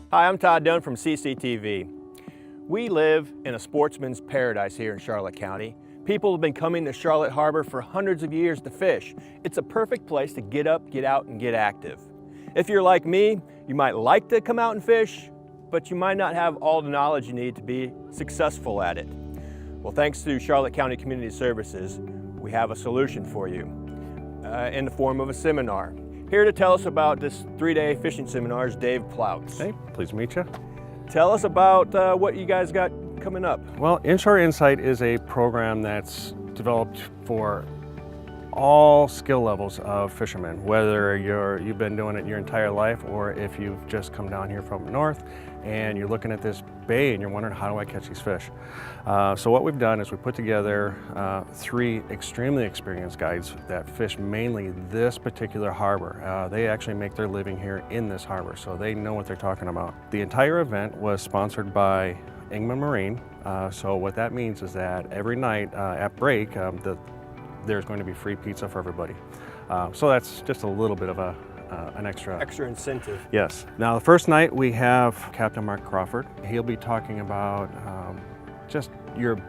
Hi, I'm Todd Dunn from CCTV. We live in a sportsman's paradise here in Charlotte County. People have been coming to Charlotte Harbor for hundreds of years to fish. It's a perfect place to get up, get out, and get active. If you're like me, you might like to come out and fish, but you might not have all the knowledge you need to be successful at it. Well, thanks to Charlotte County Community Services, we have a solution for you in the form of a seminar. Here to tell us about this 3-day fishing seminar is Dave Plouts. Hey, pleased to meet you. Tell us about what you guys got coming up. Well, Inshore Insight is a program that's developed for all skill levels of fishermen, whether you've been doing it your entire life or if you've just come down here from north and you're looking at this bay and you're wondering, how do I catch these fish? So what we've done is we put together 3 extremely experienced guides that fish mainly this particular harbor. They actually make their living here in this harbor, so they know what they're talking about. The entire event was sponsored by Ingman Marine. So what that means is that every night at break, there's going to be free pizza for everybody. So that's just a little bit of an extra incentive. Yes. Now the first night we have Captain Mark Crawford. He'll be talking about just your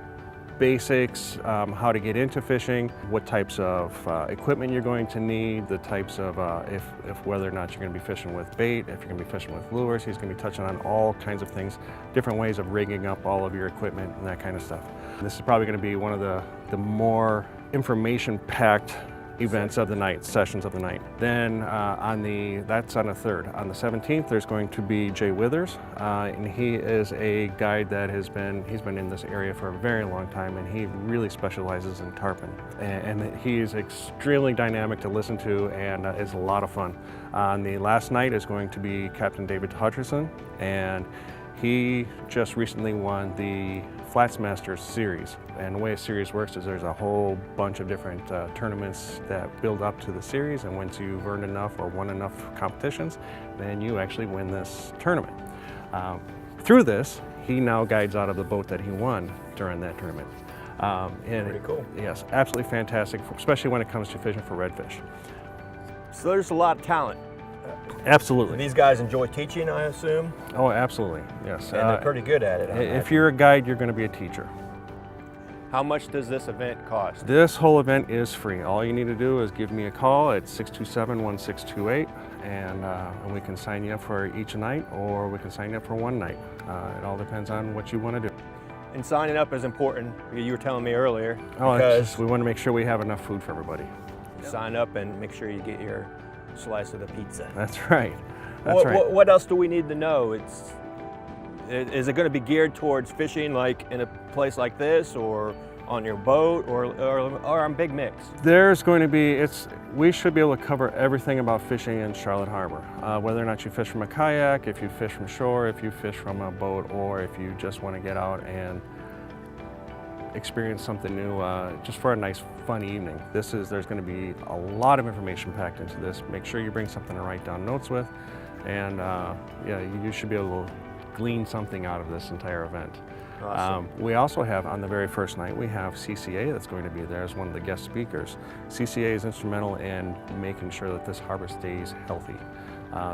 basics, how to get into fishing, what types of equipment you're going to need, the types of if whether or not you're going to be fishing with bait, if you're going to be fishing with lures. He's going to be touching on all kinds of things, different ways of rigging up all of your equipment and that kind of stuff. This is probably going to be one of the more information-packed events of the night, sessions of the night. Then that's on the 3rd. On the 17th, there's going to be Jay Withers, and he is a guide that he's been in this area for a very long time, and he really specializes in tarpon. And he's extremely dynamic to listen to, and is a lot of fun. On the last night is going to be Captain David Hutcherson, and he just recently won the Flats Masters series. And the way a series works is there's a whole bunch of different tournaments that build up to the series, and once you've earned enough or won enough competitions, then you actually win this tournament. Through this, he now guides out of the boat that he won during that tournament. Pretty cool. Yes, absolutely fantastic, especially when it comes to fishing for redfish. So there's a lot of talent. Absolutely. These guys enjoy teaching, I assume? Oh, absolutely, yes. And they're pretty good at it. If you're a guide, you're going to be a teacher. How much does this event cost? This whole event is free. All you need to do is give me a call at 627-1628, and we can sign you up for each night, or we can sign you up for one night. It all depends on what you want to do. And signing up is important. You were telling me earlier. Oh, because we want to make sure we have enough food for everybody. Sign up and make sure you get your slice of the pizza. That's right. That's right. What else do we need to know? Is it going to be geared towards fishing like in a place like this, or on your boat, or on Big Mix? There's going to be, we should be able to cover everything about fishing in Charlotte Harbor. Whether or not you fish from a kayak, if you fish from shore, if you fish from a boat, or if you just want to get out and experience something new, just for a nice fun evening. There's going to be a lot of information packed into this. Make sure you bring something to write down notes with, and yeah, you should be able to glean something out of this entire event. Awesome. We also have, on the very first night, we have CCA that's going to be there as one of the guest speakers. CCA is instrumental in making sure that this harbor stays healthy.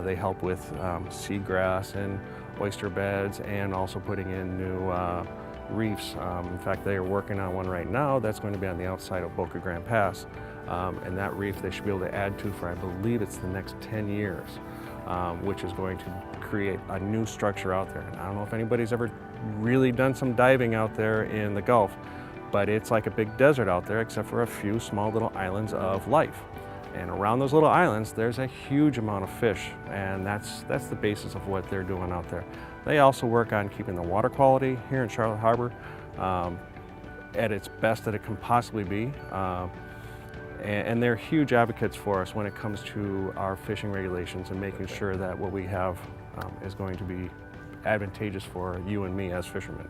They help with seagrass and oyster beds, and also putting in new reefs. In fact, they are working on one right now that's going to be on the outside of Boca Grande Pass, and that reef they should be able to add to for, I believe it's the next 10 years, which is going to create a new structure out there. And I don't know if anybody's ever really done some diving out there in the Gulf, but it's like a big desert out there except for a few small little islands of life. And around those little islands, there's a huge amount of fish, and that's the basis of what they're doing out there. They also work on keeping the water quality here in Charlotte Harbor at its best that it can possibly be. And they're huge advocates for us when it comes to our fishing regulations and making sure that what we have is going to be advantageous for you and me as fishermen.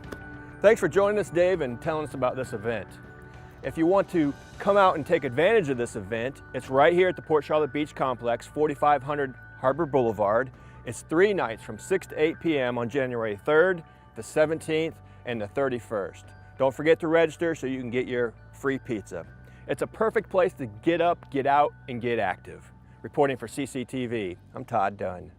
Thanks for joining us, Dave, and telling us about this event. If you want to come out and take advantage of this event, it's right here at the Port Charlotte Beach Complex, 4500 Harbor Boulevard. It's 3 nights from 6 to 8 p.m. on January 3rd, the 17th, and the 31st. Don't forget to register so you can get your free pizza. It's a perfect place to get up, get out, and get active. Reporting for CCTV, I'm Todd Dunn.